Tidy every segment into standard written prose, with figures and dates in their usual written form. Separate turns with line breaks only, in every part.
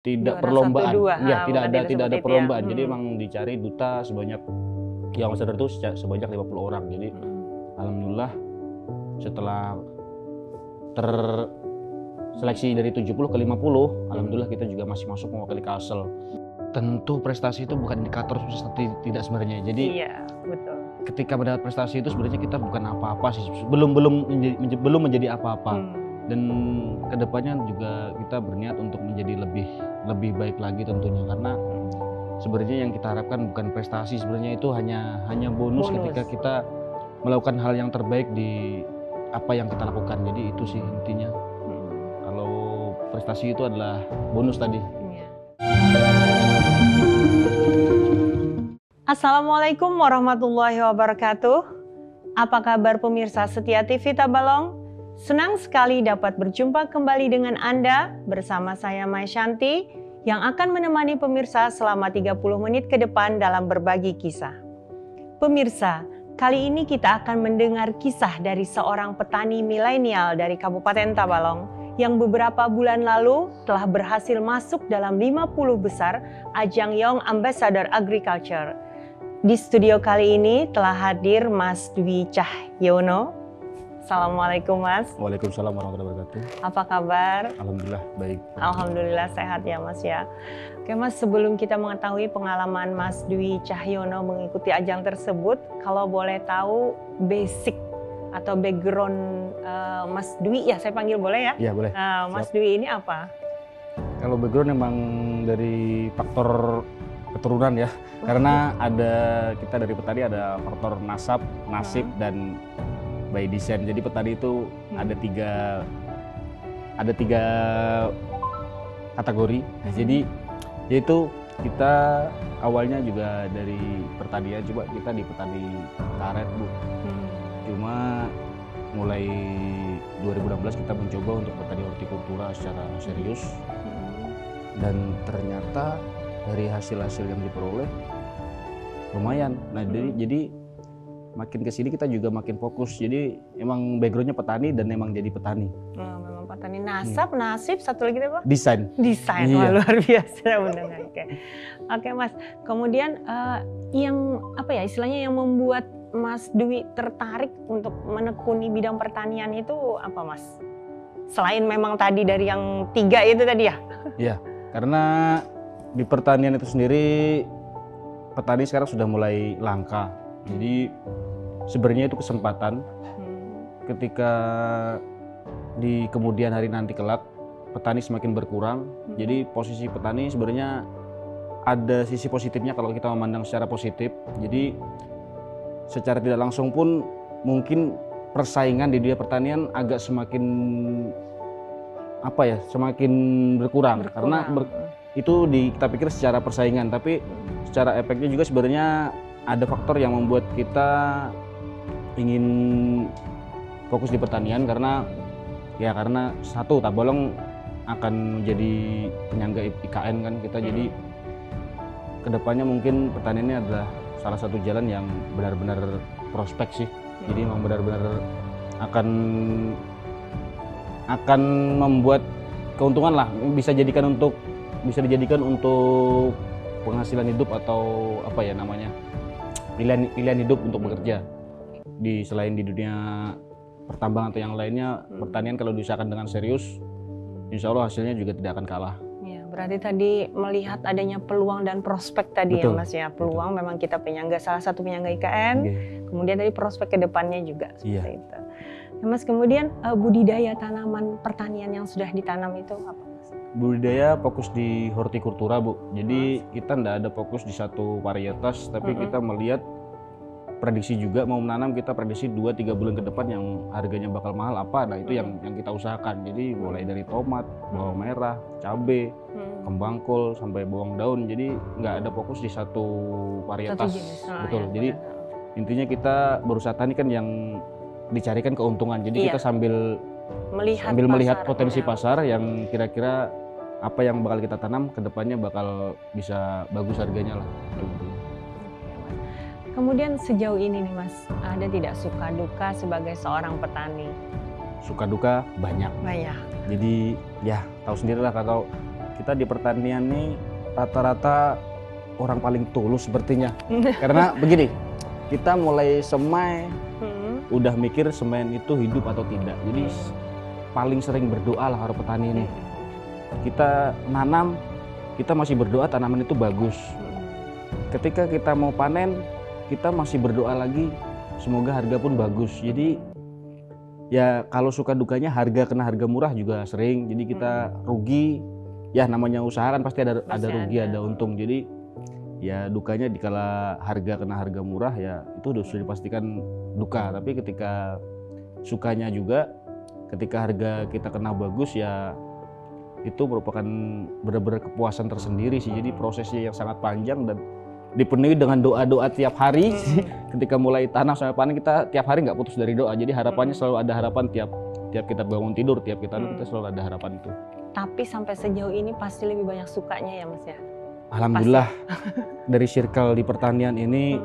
tidak
Juara
perlombaan.
1, 2,
Iya, tidak
berarti
ada
seperti itu ya.
perlombaan. Jadi emang dicari duta sebanyak yang sadar itu sebanyak 50 orang. Jadi alhamdulillah setelah terseleksi dari 70 ke 50, alhamdulillah kita juga masih masuk mewakili Kalsel. Tentu prestasi itu bukan indikator tidak sebenarnya. Jadi
Iya, betul.
ketika mendapat prestasi itu sebenarnya kita bukan apa-apa sih, belum menjadi apa-apa. Dan kedepannya juga kita berniat untuk menjadi lebih baik lagi tentunya, karena sebenarnya yang kita harapkan bukan prestasi, sebenarnya itu hanya bonus ketika kita melakukan hal yang terbaik di apa yang kita lakukan. Jadi itu sih intinya. Kalau prestasi itu adalah bonus tadi.
Assalamualaikum warahmatullahi wabarakatuh. Apa kabar pemirsa setia TV Tabalong? Senang sekali dapat berjumpa kembali dengan Anda bersama saya Mai Shanti yang akan menemani pemirsa selama 30 menit ke depan dalam berbagi kisah. Pemirsa, kali ini kita akan mendengar kisah dari seorang petani milenial dari Kabupaten Tabalong yang beberapa bulan lalu telah berhasil masuk dalam 50 besar ajang Young Ambassador Agriculture. Di studio kali ini telah hadir Mas Dwi Cahyono. Assalamualaikum Mas.
Waalaikumsalam warahmatullahi wabarakatuh.
Apa kabar?
Alhamdulillah baik.
Alhamdulillah sehat ya Mas ya. Oke Mas, sebelum kita mengetahui pengalaman Mas Dwi Cahyono mengikuti ajang tersebut, kalau boleh tahu basic atau background Mas Dwi, ya saya panggil boleh ya?
Iya boleh.
Mas Dwi ini apa?
Kalau background memang dari faktor keturunan ya, karena kita dari petani ada faktor nasib dan by design. Jadi petani itu ada tiga kategori. Jadi yaitu kita awalnya juga dari pertanian, coba kita di petani karet Bu. Cuma mulai 2016 kita mencoba untuk petani hortikultura secara serius, dan ternyata dari hasil-hasil yang diperoleh lumayan. Nah jadi makin kesini kita juga makin fokus. Jadi emang backgroundnya petani dan emang jadi petani.
Memang petani. Nasib satu lagi apa?
Desain.
Wah, luar biasa benar. Oke Mas. Kemudian yang apa ya istilahnya yang membuat Mas Dwi tertarik untuk menekuni bidang pertanian itu apa Mas? Selain memang tadi dari yang 3 itu tadi ya?
Iya, karena di pertanian itu sendiri petani sekarang sudah mulai langka. Jadi sebenarnya itu kesempatan ketika di kemudian hari nanti kelak petani semakin berkurang. Jadi posisi petani sebenarnya ada sisi positifnya kalau kita memandang secara positif. Jadi secara tidak langsung pun mungkin persaingan di dunia pertanian agak semakin berkurang. Karena itu kita pikir secara persaingan, tapi secara efeknya juga sebenarnya ada faktor yang membuat kita ingin fokus di pertanian, karena satu, Tabalong akan menjadi penyangga IKN kan kita. Jadi kedepannya mungkin pertanian ini adalah salah satu jalan yang benar-benar prospek sih. Jadi memang benar-benar akan membuat keuntungan lah, bisa dijadikan untuk penghasilan hidup atau apa ya namanya, pilihan hidup untuk bekerja selain di dunia pertambangan atau yang lainnya. Pertanian kalau diusahakan dengan serius, insya Allah hasilnya juga tidak akan kalah.
Ya, berarti tadi melihat adanya peluang dan prospek tadi. Betul. Ya Mas ya, peluang memang kita salah satu penyangga IKN, kemudian tadi prospek ke depannya juga seperti itu. Nah, Mas, kemudian budidaya tanaman pertanian yang sudah ditanam itu apa Mas?
Budidaya fokus di hortikultura Bu. Jadi kita tidak ada fokus di satu varietas, tapi kita melihat prediksi juga mau menanam, kita prediksi 2-3 bulan ke depan yang harganya bakal mahal apa. Nah itu yang kita usahakan. Jadi mulai dari tomat, bawang merah, cabai, kembang kol sampai bawang daun. Jadi nggak ada fokus di satu varietas. Betul. Jadi intinya kita berusaha tani kan yang dicarikan keuntungan. Jadi kita sambil melihat potensi pasar yang kira-kira apa yang bakal kita tanam ke depannya bakal bisa bagus harganya lah.
Kemudian sejauh ini nih Mas, ada tidak suka duka sebagai seorang petani?
Suka duka banyak.
Banyak.
Jadi ya tahu sendiri lah, kalau kita di pertanian nih rata-rata orang paling tulus sepertinya. Karena begini, kita mulai semai udah mikir semen itu hidup atau tidak. Jadi paling sering berdoa lah orang petani ini. Kita nanam, kita masih berdoa tanaman itu bagus. Ketika kita mau panen, kita masih berdoa lagi semoga harga pun bagus. Jadi ya kalau suka dukanya kena harga murah juga sering. Jadi kita rugi, ya namanya usaha kan pasti ada rugi ada untung. Jadi ya dukanya dikala kena harga murah ya itu sudah dipastikan duka. Tapi ketika sukanya juga, ketika harga kita kena bagus ya itu merupakan benar-benar kepuasan tersendiri sih. Jadi prosesnya yang sangat panjang dan dipenuhi dengan doa-doa tiap hari. Ketika mulai tanam sampai panen kita tiap hari nggak putus dari doa. Jadi harapannya selalu ada harapan tiap kita bangun tidur, tiap kita selalu ada harapan itu.
Tapi sampai sejauh ini pasti lebih banyak sukanya ya Mas ya?
Alhamdulillah dari circle di pertanian ini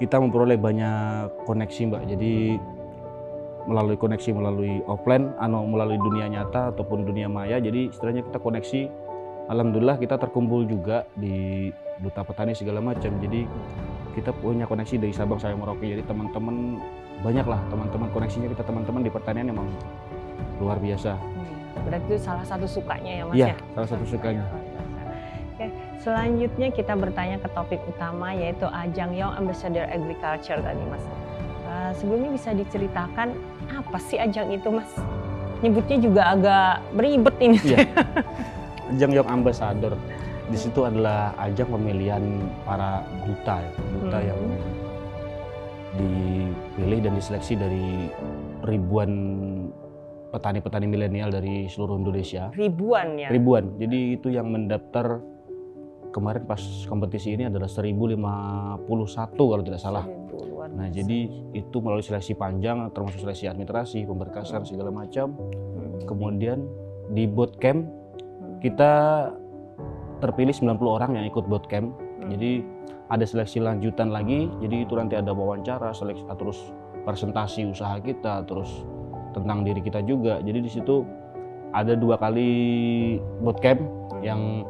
kita memperoleh banyak koneksi Mbak. Jadi melalui koneksi melalui offline, melalui dunia nyata ataupun dunia maya. Jadi istilahnya kita koneksi. Alhamdulillah kita terkumpul juga di Duta Petani segala macam. Jadi kita punya koneksi dari Sabang sampai Merauke. Jadi teman-teman banyak lah teman-teman koneksinya kita teman-teman di pertanian emang luar biasa.
Berarti itu salah satu sukanya ya Mas
ya?
Ya,
salah satu sukanya.
Oke, selanjutnya kita bertanya ke topik utama yaitu ajang Young Ambassador Agriculture tadi Mas. Sebelumnya bisa diceritakan apa sih ajang itu Mas? Nyebutnya juga agak beribet ini.
Iya. Ajang Young Ambassador di situ adalah ajang pemilihan para duta yang dipilih dan diseleksi dari ribuan petani-petani milenial dari seluruh Indonesia.
Ribuan ya?
Ribuan. Jadi itu yang mendaftar kemarin pas kompetisi ini adalah 1051 kalau tidak salah. Nah jadi itu melalui seleksi panjang termasuk seleksi administrasi, pemberkasan segala macam. Kemudian di bootcamp kita terpilih 90 orang yang ikut bootcamp. Jadi ada seleksi lanjutan lagi. Jadi itu nanti ada wawancara, seleksi, terus presentasi usaha kita, terus tentang diri kita juga. Jadi di situ ada 2 kali bootcamp yang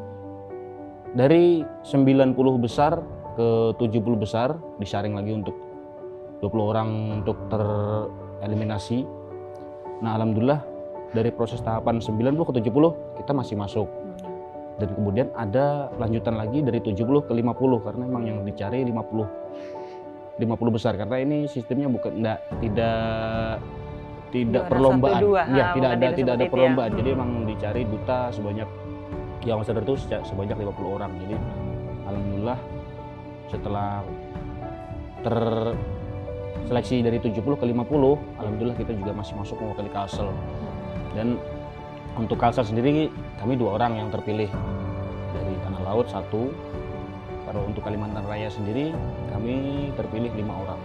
dari 90 besar ke 70 besar disaring lagi untuk 20 orang untuk tereliminasi. Nah alhamdulillah dari proses tahapan 90 ke 70 kita masih masuk. Dan kemudian ada lanjutan lagi dari 70 ke 50 karena memang yang dicari 50 besar karena ini sistemnya tidak perlombaan. Ya, tidak ada perlombaan. Jadi memang dicari duta sebanyak yang sadar itu sebanyak 50 orang. Jadi alhamdulillah setelah terseleksi dari 70 ke 50, alhamdulillah kita juga masih masuk mewakili Kalsel. Dan untuk Kalsel sendiri kami 2 orang yang terpilih dari Tanah Laut 1. Kalau untuk Kalimantan Raya sendiri kami terpilih 5 orang.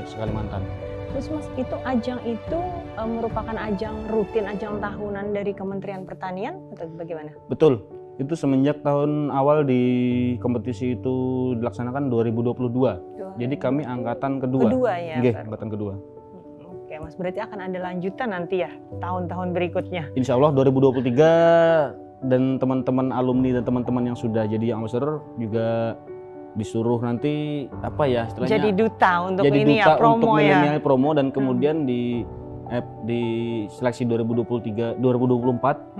Sekalimantan.
Terus Mas, itu ajang itu merupakan ajang rutin, ajang tahunan dari Kementerian Pertanian atau bagaimana?
Betul. Itu semenjak tahun awal di kompetisi itu dilaksanakan 2022. Jadi kami angkatan kedua.
Kedua ya?
Oke, angkatan kedua.
Oke Mas, berarti akan ada lanjutan nanti ya tahun-tahun berikutnya?
Insya Allah 2023 dan teman-teman alumni dan teman-teman yang sudah jadi ambassador juga disuruh nanti apa ya istilahnya
jadi duta untuk
jadi
ini
duta
ya promo
untuk
ya
promo dan kemudian di seleksi 2024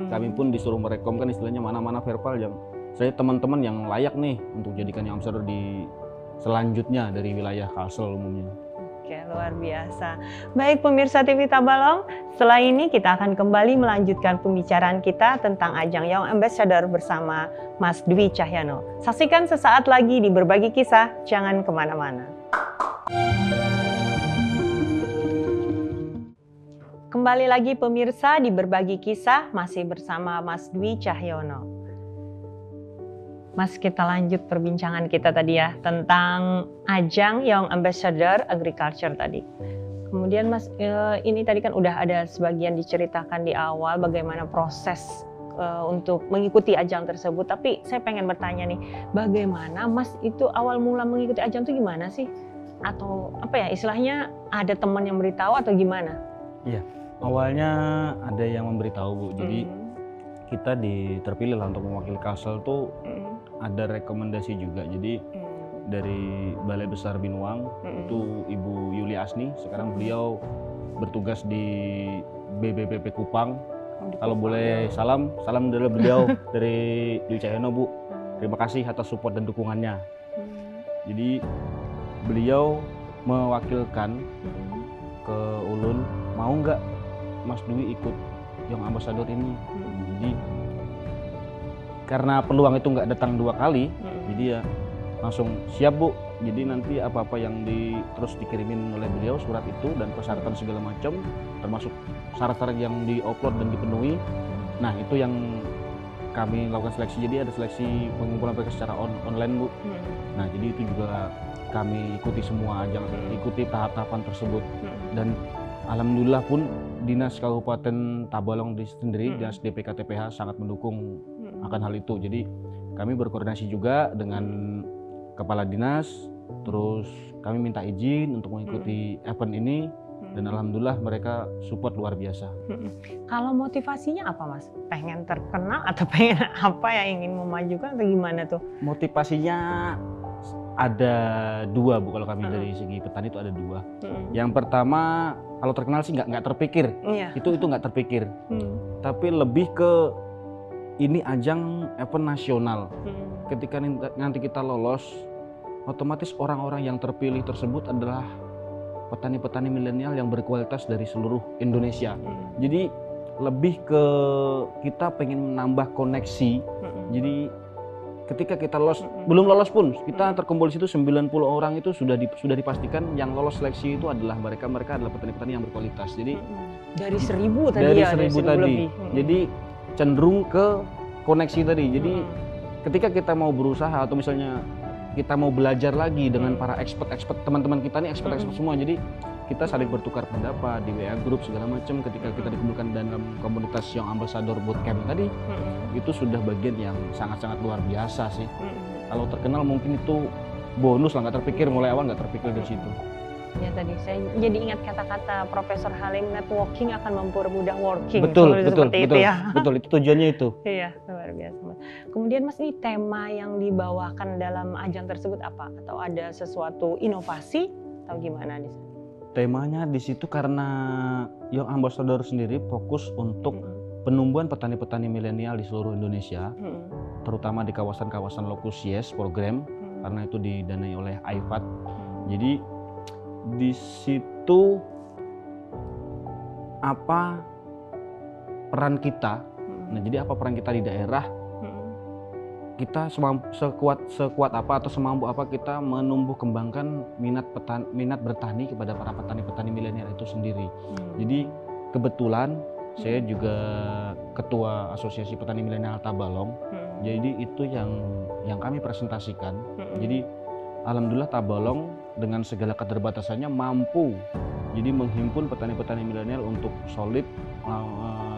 kami pun disuruh merekomkan istilahnya mana-mana verbal yang saya teman-teman yang layak nih untuk jadikan yang ambassador di selanjutnya dari wilayah Kalsel umumnya.
Oke, luar biasa. Baik pemirsa TV Tabalong, setelah ini kita akan kembali melanjutkan pembicaraan kita tentang ajang Young Ambassador bersama Mas Dwi Cahyano. Saksikan sesaat lagi di Berbagi Kisah, jangan kemana-mana. Kembali lagi pemirsa di Berbagi Kisah, masih bersama Mas Dwi Cahyono. Mas, kita lanjut perbincangan kita tadi ya tentang ajang Young Ambassador Agriculture tadi. Kemudian Mas, ini tadi kan udah ada sebagian diceritakan di awal bagaimana proses untuk mengikuti ajang tersebut. Tapi saya pengen bertanya nih, bagaimana Mas itu awal mula mengikuti ajang itu gimana sih? Atau apa ya istilahnya ada teman yang beritahu atau gimana?
Iya, awalnya ada yang memberitahu Bu. Jadi kita terpilih lah untuk mewakili Kalsel tuh ada rekomendasi juga. Jadi dari Balai Besar Binuang itu Ibu Yuli Asni, sekarang beliau bertugas di BBPP Kupang. Kalau boleh salam dari beliau dari Dwi Cahyono, Bu. Terima kasih atas support dan dukungannya. Jadi beliau mewakilkan ke Ulun, mau nggak Mas Dwi ikut Young Ambassador ini. Jadi karena peluang itu nggak datang 2 kali, jadi ya langsung siap, Bu. Jadi nanti apa-apa yang terus dikirimin oleh beliau, surat itu dan persyaratan segala macam, termasuk syarat-syarat yang diupload dan dipenuhi. Nah, itu yang kami lakukan seleksi. Jadi ada seleksi pengumpulan mereka secara online, Bu. Nah, jadi itu juga kami ikuti semua, ikuti tahap-tahapan tersebut. Dan alhamdulillah pun Dinas Kabupaten Tabalong sendiri, Dinas DPK TPH sangat mendukung akan hal itu. Jadi kami berkoordinasi juga dengan Kepala Dinas, terus kami minta izin untuk mengikuti event ini, dan alhamdulillah mereka support luar biasa.
Kalau motivasinya apa, Mas? Pengen terkenal atau pengen apa yang ingin memajukan atau gimana tuh?
Motivasinya ada 2, Bu. Kalau kami dari segi petani itu ada 2. Yang pertama, kalau terkenal sih nggak terpikir. Itu nggak terpikir. Tapi lebih ke ini ajang event nasional. Ketika nanti kita lolos, otomatis orang-orang yang terpilih tersebut adalah petani-petani milenial yang berkualitas dari seluruh Indonesia. Jadi lebih ke kita pengen menambah koneksi. Jadi ketika kita belum lolos pun, kita terkumpul di situ 90 orang itu sudah dipastikan yang lolos seleksi itu adalah mereka adalah petani-petani yang berkualitas. Jadi
dari 1000 tadi
dari
ya,
1000 tadi. Jadi cenderung ke koneksi tadi. Jadi ketika kita mau berusaha atau misalnya kita mau belajar lagi dengan para expert teman-teman kita nih expert semua, jadi kita saling bertukar pendapat di WA group segala macam. Ketika kita dikumpulkan dalam komunitas Young Ambassador Bootcamp tadi, itu sudah bagian yang sangat-sangat luar biasa sih. Kalau terkenal mungkin itu bonus lah, nggak terpikir mulai awal, nggak terpikir dari situ.
Ya, tadi saya jadi ingat kata-kata Profesor Halim, networking akan mempermudah working.
Betul,
itu ya.
Betul, itu tujuannya itu.
Iya, luar biasa. Kemudian Mas, ini tema yang dibawakan dalam ajang tersebut apa? Atau ada sesuatu inovasi atau gimana di sana?
Temanya di situ karena Young Ambassador sendiri fokus untuk penumbuhan petani-petani milenial di seluruh Indonesia, terutama di kawasan-kawasan Locus Yes program, karena itu didanai oleh IFAD. Jadi di situ apa peran kita? Nah, jadi apa peran kita di daerah? Kita sekuat apa atau semampu apa kita menumbuh kembangkan minat bertani kepada para petani-petani milenial itu sendiri. Jadi kebetulan saya juga ketua Asosiasi Petani Milenial Tabalong. Jadi itu yang kami presentasikan. Jadi alhamdulillah Tabalong dengan segala keterbatasannya mampu jadi menghimpun petani-petani milenial untuk solid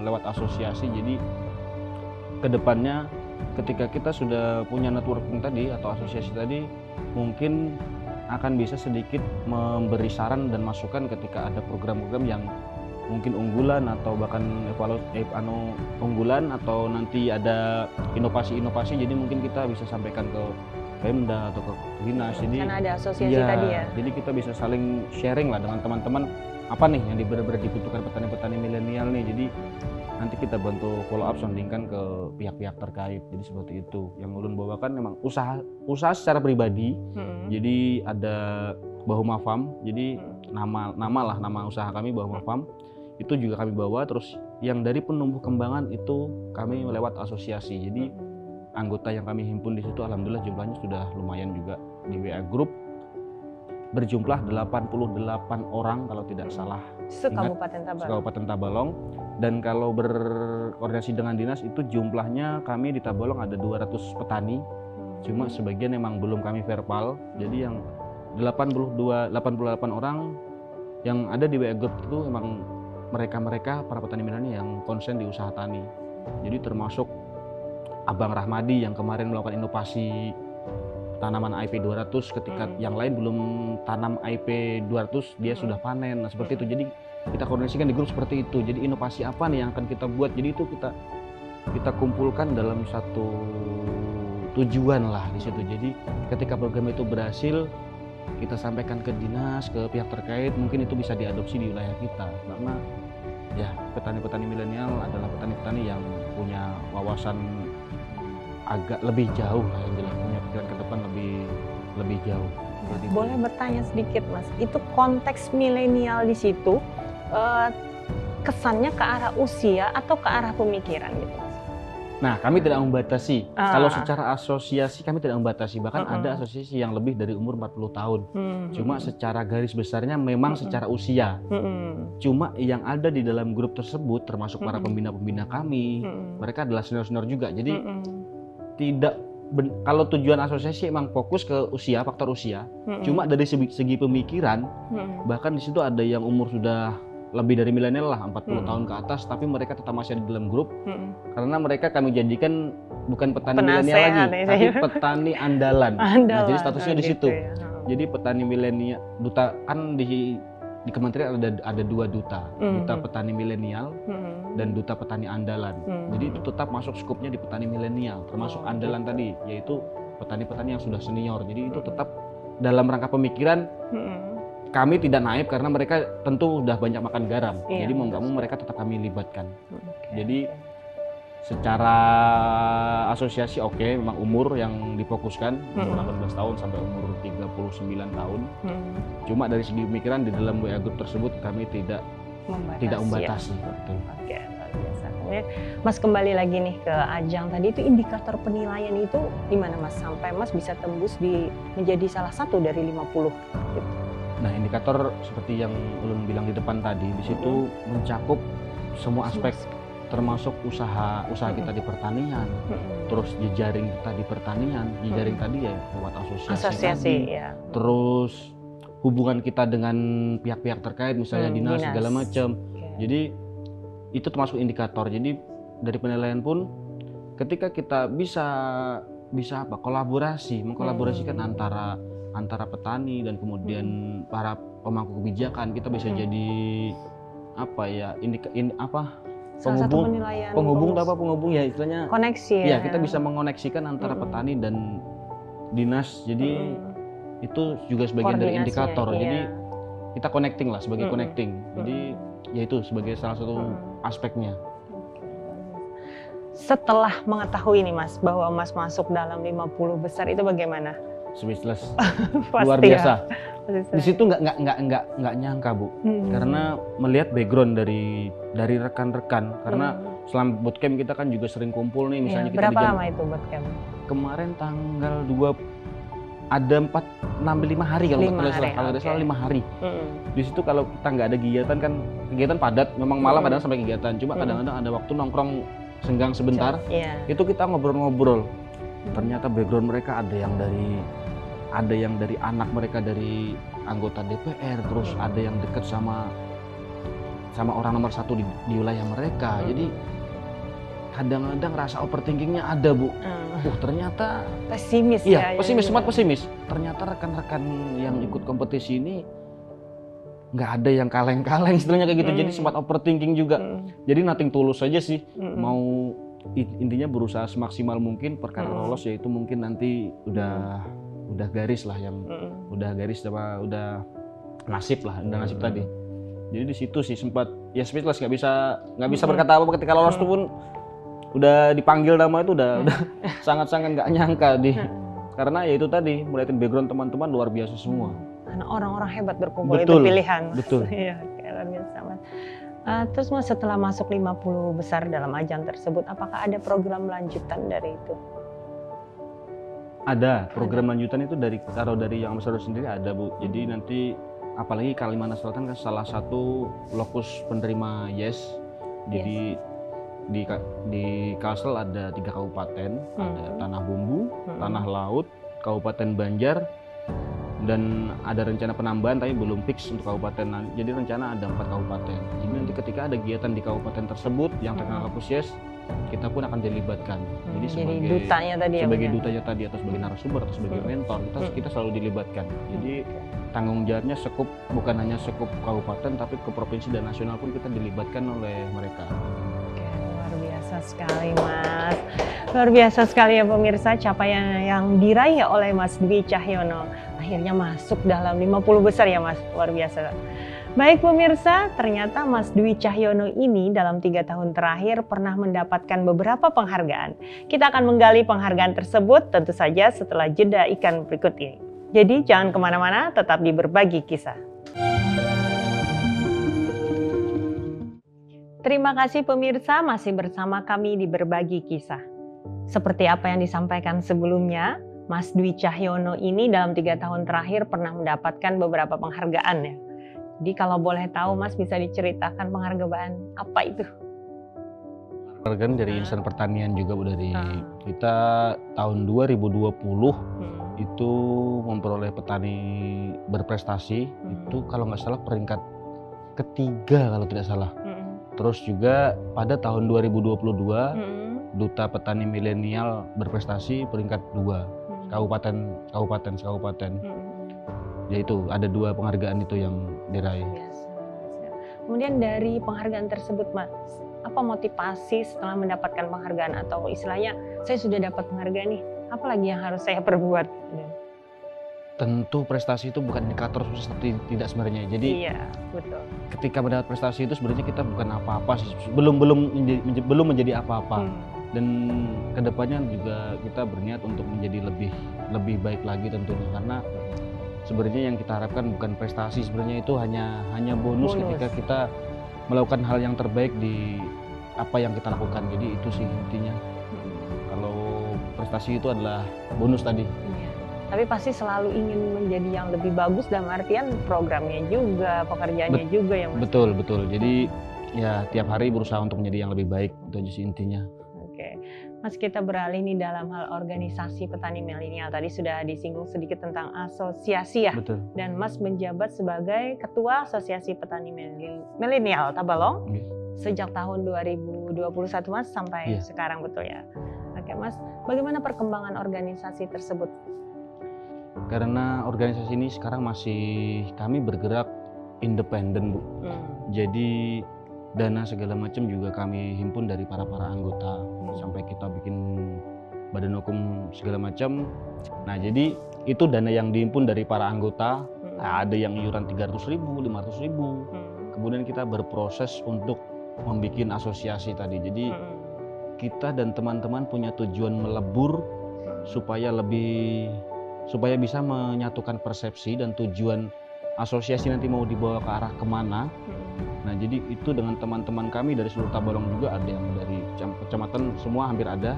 lewat asosiasi. Jadi kedepannya ketika kita sudah punya networking tadi atau asosiasi tadi, mungkin akan bisa sedikit memberi saran dan masukan ketika ada program-program yang mungkin unggulan atau bahkan unggulan atau nanti ada inovasi-inovasi. Jadi mungkin kita bisa sampaikan ke Pemda atau ke dinas. Jadi
karena ada asosiasi tadi ya.
Jadi kita bisa saling sharing lah dengan teman-teman apa nih yang benar-benar dibutuhkan petani-petani milenial nih. Jadi nanti kita bantu follow up, soundingkan ke pihak-pihak terkait. Jadi seperti itu. Yang ulun bawakan memang usaha secara pribadi. Jadi ada Bahuma Farm. Jadi nama usaha kami Bahuma Farm. Itu juga kami bawa. Terus yang dari penumbuh kembangan itu kami lewat asosiasi. Jadi anggota yang kami himpun di situ alhamdulillah jumlahnya sudah lumayan juga. Di WA group berjumlah 88 orang kalau tidak salah. Kabupaten Tabalong. Dan kalau berkoordinasi dengan dinas itu jumlahnya kami di Tabalong ada 200 petani. Cuma sebagian memang belum kami verbal. Jadi yang 88 orang yang ada di WA group itu memang mereka para petani milenial yang konsen di usaha tani. Jadi termasuk Abang Rahmadi yang kemarin melakukan inovasi tanaman IP 200 ketika yang lain belum tanam IP 200 dia sudah panen. Nah, seperti itu. Jadi kita koordinasikan di grup seperti itu. Jadi inovasi apa nih yang akan kita buat? Jadi itu kita kita kumpulkan dalam satu tujuan lah di situ. Jadi ketika program itu berhasil, kita sampaikan ke dinas, ke pihak terkait, mungkin itu bisa diadopsi di wilayah kita. Karena ya petani-petani milenial adalah petani-petani yang punya wawasan agak lebih jauh lah, yang jelas punya pikiran ke depan lebih jauh. Jadi
Boleh bertanya sedikit Mas, itu konteks milenial di situ kesannya ke arah usia atau ke arah pemikiran gitu Mas?
Nah, kami tidak membatasi. Kalau secara asosiasi kami tidak membatasi. Bahkan ada asosiasi yang lebih dari umur 40 tahun. Cuma secara garis besarnya memang secara usia. Cuma yang ada di dalam grup tersebut, termasuk para pembina-pembina kami, mereka adalah senior-senior juga. Jadi tidak kalau tujuan asosiasi emang fokus ke usia, faktor usia. Cuma dari segi pemikiran, bahkan di situ ada yang umur sudah lebih dari milenial lah, 40 tahun ke atas, tapi mereka tetap masih ada di dalam grup karena mereka kami jadikan bukan petani milenial lagi, tapi petani andalan. Nah, jadi statusnya di situ.
Ya.
Jadi petani milenial, duta kan di kementerian ada dua duta, duta petani milenial dan duta petani andalan. Jadi itu tetap masuk skupnya di petani milenial, termasuk andalan tadi, yaitu petani-petani yang sudah senior. Jadi itu tetap dalam rangka pemikiran. Kami tidak naib karena mereka tentu udah banyak makan garam. Jadi mau nggak mau mereka tetap kami libatkan. Jadi secara asosiasi memang umur yang difokuskan umur 18 tahun sampai umur 39 tahun. Cuma dari segi pemikiran di dalam WA group tersebut kami tidak membatasi.
Oke, luar biasa. Mas kembali lagi nih ke ajang tadi, itu indikator penilaian itu di mana Mas sampai Mas bisa tembus menjadi salah satu dari 50 gitu.
Nah, indikator seperti yang Ulun bilang di depan tadi, di situ mencakup semua aspek, termasuk usaha kita di pertanian, terus jejaring kita di pertanian, jejaring tadi ya lewat asosiasi tadi,
ya.
Terus hubungan kita dengan pihak-pihak terkait, misalnya dinas segala macam. Jadi itu termasuk indikator. Jadi dari penilaian pun, ketika kita bisa mengkolaborasikan antara petani dan kemudian para pemangku kebijakan, kita bisa jadi penghubung ya istilahnya,
koneksi
ya kita bisa mengoneksikan antara petani dan dinas. Jadi itu juga sebagian dari indikator. Jadi kita connecting lah, sebagai connecting. Jadi ya itu sebagai salah satu aspeknya.
Setelah mengetahui nih Mas bahwa Mas masuk dalam 50 besar itu bagaimana?
Speechless, luar biasa. Di situ nggak nyangka Bu, karena melihat background dari rekan-rekan. Karena selama bootcamp kita kan juga sering kumpul nih, misalnya kita
berapa lama itu bootcamp?
Kemarin tanggal 2 ada 5 hari kalau nggak salah 5 hari. Di situ kalau kita nggak ada kegiatan padat, memang malam kadang sampai kegiatan. Cuma kadang-kadang ada waktu nongkrong senggang sebentar, itu kita ngobrol-ngobrol. Ternyata background mereka ada yang dari anak mereka dari anggota DPR, terus ada yang dekat sama orang nomor 1 di wilayah mereka. Jadi kadang-kadang rasa overthinkingnya ada Bu. Ternyata
pesimis
sempat pesimis. Ternyata rekan-rekan yang ikut kompetisi ini nggak ada yang kaleng-kaleng istilahnya kayak gitu. Jadi sempat overthinking juga. Jadi nothing tulus aja sih. Mau intinya berusaha semaksimal mungkin perkara lolos, yaitu mungkin nanti udah garis lah yang udah garis udah nasib tadi. Jadi di situ sih sempat ya speechless, nggak bisa berkata apa ketika lolos itu pun udah dipanggil nama itu udah sangat-sangat nggak nyangka karena ya itu tadi melihatin background teman-teman luar biasa semua.
Karena orang-orang hebat berkumpul, itu pilihan.
Betul.
Iya, luar biasa Mas. Terus Mas setelah masuk 50 besar dalam ajang tersebut, apakah ada program lanjutan dari itu?
Ada program lanjutan itu dari yang Ambassador sendiri ada Bu. Jadi nanti apalagi Kalimantan Selatan kan salah satu lokus penerima YES. Jadi di Kalsel ada 3 kabupaten, ada Tanah Bumbu, Tanah Laut, Kabupaten Banjar, dan ada rencana penambahan tapi belum fix untuk kabupaten. Jadi rencana ada 4 kabupaten. Jadi nanti ketika ada kegiatan di kabupaten tersebut yang terkena lokus YES, kita pun akan dilibatkan. Jadi sebagai
dutanya tadi
atau sebagai narasumber atau sebagai mentor, kita selalu dilibatkan. Jadi tanggung jawabnya bukan hanya sekup kabupaten, tapi ke provinsi dan nasional pun kita dilibatkan oleh mereka.
Oke, luar biasa sekali Mas. Luar biasa sekali ya pemirsa capaian yang diraih oleh Mas Dwi Cahyono. Akhirnya masuk dalam 50 besar ya Mas, luar biasa. Baik pemirsa, ternyata Mas Dwi Cahyono ini dalam 3 tahun terakhir pernah mendapatkan beberapa penghargaan. Kita akan menggali penghargaan tersebut tentu saja setelah jeda iklan berikut ini. Jadi jangan kemana-mana, tetap di Berbagi Kisah. Terima kasih pemirsa masih bersama kami di Berbagi Kisah. Seperti apa yang disampaikan sebelumnya, Mas Dwi Cahyono ini dalam 3 tahun terakhir pernah mendapatkan beberapa penghargaan ya. Jadi kalau boleh tahu Mas bisa diceritakan penghargaan apa itu?
Penghargaan dari insan pertanian juga Bu, dari kita tahun 2020 itu memperoleh petani berprestasi itu kalau nggak salah peringkat ketiga kalau tidak salah. Terus juga pada tahun 2022 Duta Petani Milenial berprestasi peringkat 2 kabupaten. Yaitu ada 2 penghargaan itu yang diraih.
Kemudian dari penghargaan tersebut Mas, apa motivasi setelah mendapatkan penghargaan atau istilahnya saya sudah dapat penghargaan nih, apa lagi yang harus saya perbuat?
Tentu prestasi itu bukan indikator sukses, tidak sebenarnya. Jadi
iya, betul.
Ketika mendapat prestasi itu sebenarnya kita bukan apa-apa sih, belum menjadi apa-apa. Dan kedepannya juga kita berniat untuk menjadi lebih baik lagi tentunya, karena sebenarnya yang kita harapkan bukan prestasi, sebenarnya itu hanya bonus ketika kita melakukan hal yang terbaik di apa yang kita lakukan. Jadi itu sih intinya. Kalau prestasi itu adalah bonus tadi.
Tapi pasti selalu ingin menjadi yang lebih bagus dalam artian programnya juga, pekerjaannya juga ya Mas.
Betul. Jadi ya tiap hari berusaha untuk menjadi yang lebih baik, itu aja sih intinya.
Oke, Mas kita beralih nih dalam hal organisasi petani milenial. Tadi sudah disinggung sedikit tentang asosiasi ya.
Betul.
Dan Mas menjabat sebagai Ketua Asosiasi Petani Milenial Tabalong sejak tahun 2021 Mas sampai sekarang, betul ya? Oke Mas, bagaimana perkembangan organisasi tersebut?
Karena organisasi ini sekarang kami bergerak independen Bu. Jadi dana segala macam juga kami himpun dari para anggota sampai kita bikin badan hukum segala macam. Nah jadi itu dana yang dihimpun dari para anggota. Nah, ada yang iuran 300.000, 500.000. Kemudian kita berproses untuk membuat asosiasi tadi. Jadi kita dan teman-teman punya tujuan melebur supaya bisa menyatukan persepsi dan tujuan asosiasi nanti mau dibawa ke arah kemana. Nah jadi itu dengan teman-teman kami dari seluruh Tabalong juga, ada yang dari kecamatan semua hampir ada.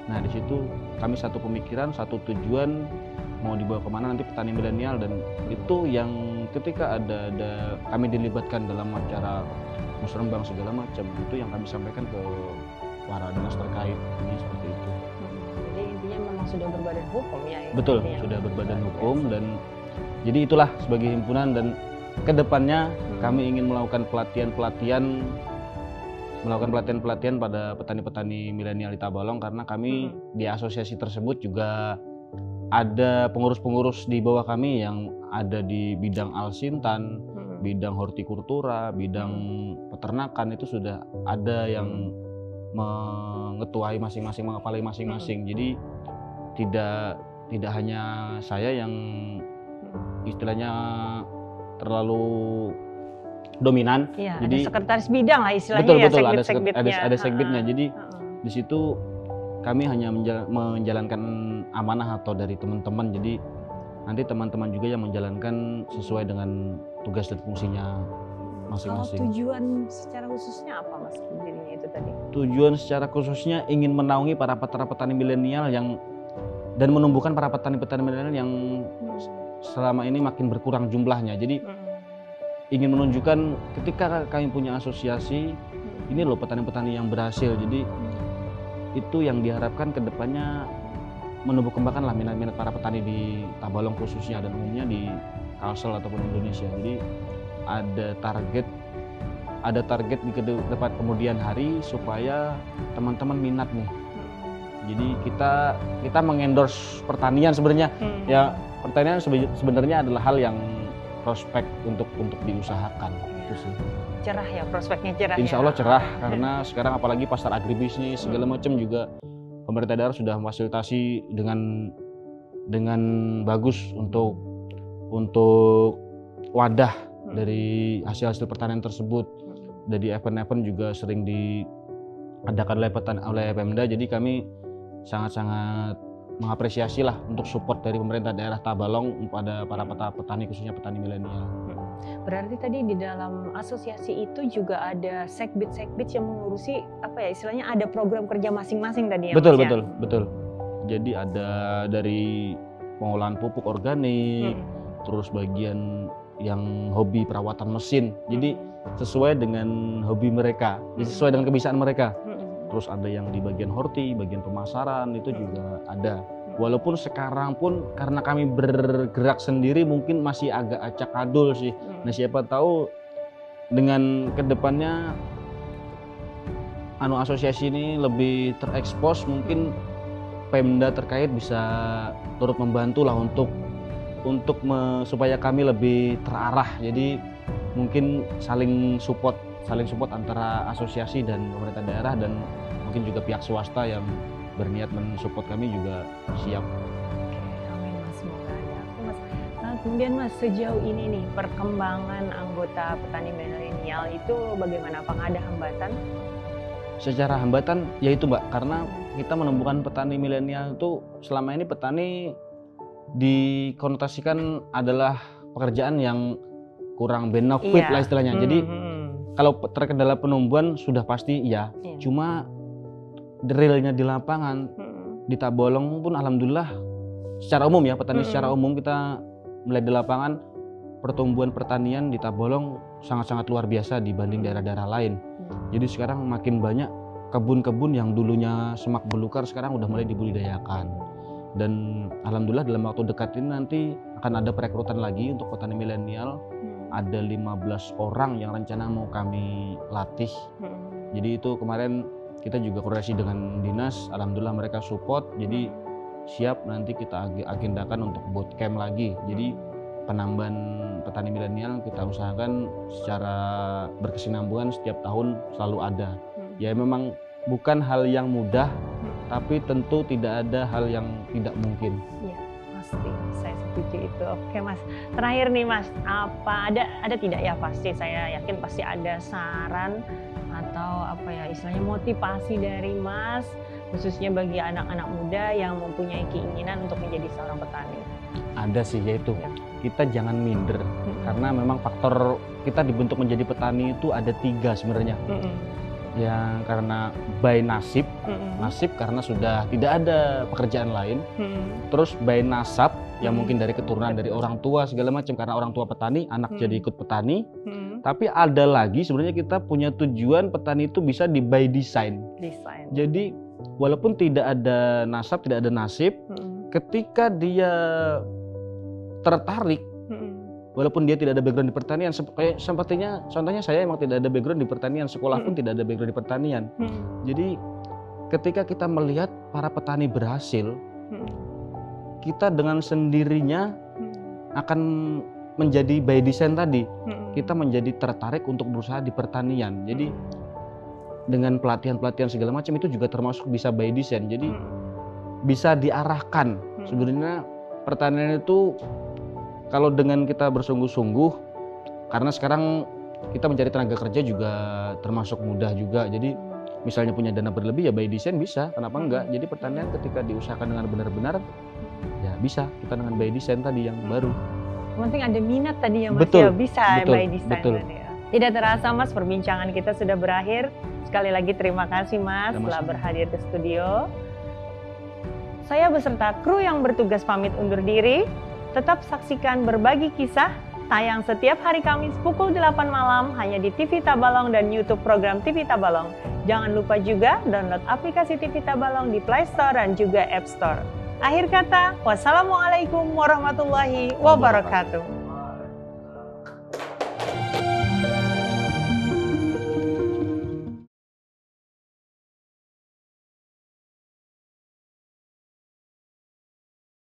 Nah di situ kami satu pemikiran, satu tujuan mau dibawa kemana nanti petani milenial, dan itu yang ketika ada kami dilibatkan dalam acara musrembang segala macam, itu yang kami sampaikan ke para dinas terkait ini seperti itu.
Jadi intinya memang sudah berbadan hukum ya?
Betul, sudah berbadan hukum, dan jadi itulah sebagai himpunan, dan kedepannya kami ingin melakukan pelatihan pada petani-petani milenial di Tabalong, karena kami di asosiasi tersebut juga ada pengurus-pengurus di bawah kami yang ada di bidang alsintan, bidang hortikultura, bidang peternakan, itu sudah ada yang mengetuai masing-masing, mengepalai masing-masing. Jadi tidak hanya saya yang istilahnya terlalu dominan.
Ya,
jadi
ada sekretaris bidang lah istilahnya.
Betul,
segbit-segbitnya.
ada segbitnya. Jadi di situ kami hanya menjalankan amanah atau dari teman-teman. Jadi nanti teman-teman juga yang menjalankan sesuai dengan tugas dan fungsinya masing-masing.
Kalau tujuan secara khususnya apa Mas dirinya itu tadi?
Tujuan secara khususnya ingin menaungi para petani milenial dan menumbuhkan para petani milenial yang selama ini makin berkurang jumlahnya. Jadi ingin menunjukkan ketika kami punya asosiasi, ini loh petani-petani yang berhasil. Jadi itu yang diharapkan ke depannya, menumbuh kembangkanlah minat-minat para petani di Tabalong khususnya dan umumnya di Kalsel ataupun Indonesia. Jadi ada target di depan kemudian hari supaya teman-teman minat nih. Jadi kita mengendorse pertanian sebenarnya. Ya pertanian sebenarnya adalah hal yang prospek untuk diusahakan. Itu sih.
Cerah ya, prospeknya cerah.
Insya
ya.
Allah cerah karena sekarang apalagi pasar agribisnis segala macam juga pemerintah daerah sudah memfasilitasi dengan bagus untuk wadah dari hasil pertanian tersebut. Dari event-event juga sering diadakan oleh Pemda, jadi kami sangat-sangat mengapresiasi lah untuk support dari pemerintah daerah Tabalong pada para petani khususnya petani milenial.
Berarti tadi di dalam asosiasi itu juga ada sekbid yang mengurusi apa ya istilahnya, ada program kerja masing-masing tadi ya.
Betul. Jadi ada dari pengolahan pupuk organik, terus bagian yang hobi perawatan mesin. Jadi sesuai dengan hobi mereka, sesuai dengan kebiasaan mereka. Terus ada yang di bagian horti, bagian pemasaran itu juga ada. Walaupun sekarang pun karena kami bergerak sendiri mungkin masih agak acak-adul sih. Nah siapa tahu dengan kedepannya asosiasi ini lebih terekspos, mungkin Pemda terkait bisa turut membantu lah untuk supaya kami lebih terarah. Jadi mungkin saling support antara asosiasi dan pemerintah daerah, dan mungkin juga pihak swasta yang berniat mensupport kami juga siap.
Oke, amin Mas, semoga ada. Mas, kemudian Mas, sejauh ini nih perkembangan anggota petani milenial itu bagaimana? Apakah ada hambatan?
Secara hambatan yaitu Mbak, karena kita menemukan petani milenial itu selama ini petani dikonotasikan adalah pekerjaan yang kurang benefit lah istilahnya. Jadi kalau terkendala penumbuhan sudah pasti iya. Cuma realnya di lapangan di Tabalong pun alhamdulillah secara umum ya, petani secara umum kita melihat di lapangan pertumbuhan pertanian di Tabalong sangat-sangat luar biasa dibanding daerah-daerah lain. Jadi sekarang makin banyak kebun-kebun yang dulunya semak belukar sekarang udah mulai dibudidayakan. Dan alhamdulillah dalam waktu dekat ini nanti akan ada perekrutan lagi untuk petani milenial. Ada 15 orang yang rencana mau kami latih. Jadi itu kemarin kita juga koordinasi dengan dinas, alhamdulillah mereka support. Jadi siap, nanti kita agendakan untuk bootcamp lagi. Jadi penambahan petani milenial kita usahakan secara berkesinambungan setiap tahun selalu ada. Ya memang bukan hal yang mudah, tapi tentu tidak ada hal yang tidak mungkin.
Iya, pasti saya setuju itu. Oke Mas, terakhir nih Mas, apa ada tidak ya, pasti saya yakin pasti ada saran atau apa ya istilahnya motivasi dari Mas khususnya bagi anak-anak muda yang mempunyai keinginan untuk menjadi seorang petani.
Ada sih, yaitu kita jangan minder karena memang faktor kita dibentuk menjadi petani itu ada 3 sebenarnya. Yang karena by nasib karena sudah tidak ada pekerjaan lain. Terus by nasab yang mungkin dari keturunan dari orang tua segala macam, karena orang tua petani, anak jadi ikut petani. Tapi ada lagi sebenarnya kita punya tujuan petani itu bisa di by design. Jadi walaupun tidak ada nasab, tidak ada nasib, ketika dia tertarik, walaupun dia tidak ada background di pertanian, sepertinya contohnya saya emang tidak ada background di pertanian, sekolah pun tidak ada background di pertanian. Jadi ketika kita melihat para petani berhasil, kita dengan sendirinya akan menjadi by design tadi. Kita menjadi tertarik untuk berusaha di pertanian. Jadi dengan pelatihan-pelatihan segala macam itu juga termasuk bisa by design. Jadi bisa diarahkan. Sebenarnya pertanian itu kalau dengan kita bersungguh-sungguh, karena sekarang kita mencari tenaga kerja juga termasuk mudah juga. Jadi misalnya punya dana berlebih ya by design bisa, kenapa enggak? Jadi pertanian ketika diusahakan dengan benar-benar ya bisa kita dengan by design tadi yang baru.
Yang penting ada minat tadi ya Mas, ya bisa by design tadi ya. Tidak terasa Mas, perbincangan kita sudah berakhir. Sekali lagi terima kasih Mas telah berhadir ke studio. Saya beserta kru yang bertugas pamit undur diri. Tetap saksikan Berbagi Kisah, tayang setiap hari Kamis pukul 8 malam hanya di TV Tabalong dan YouTube program TV Tabalong. Jangan lupa juga download aplikasi TV Tabalong di Play Store dan juga App Store. Akhir kata, wassalamualaikum warahmatullahi wabarakatuh.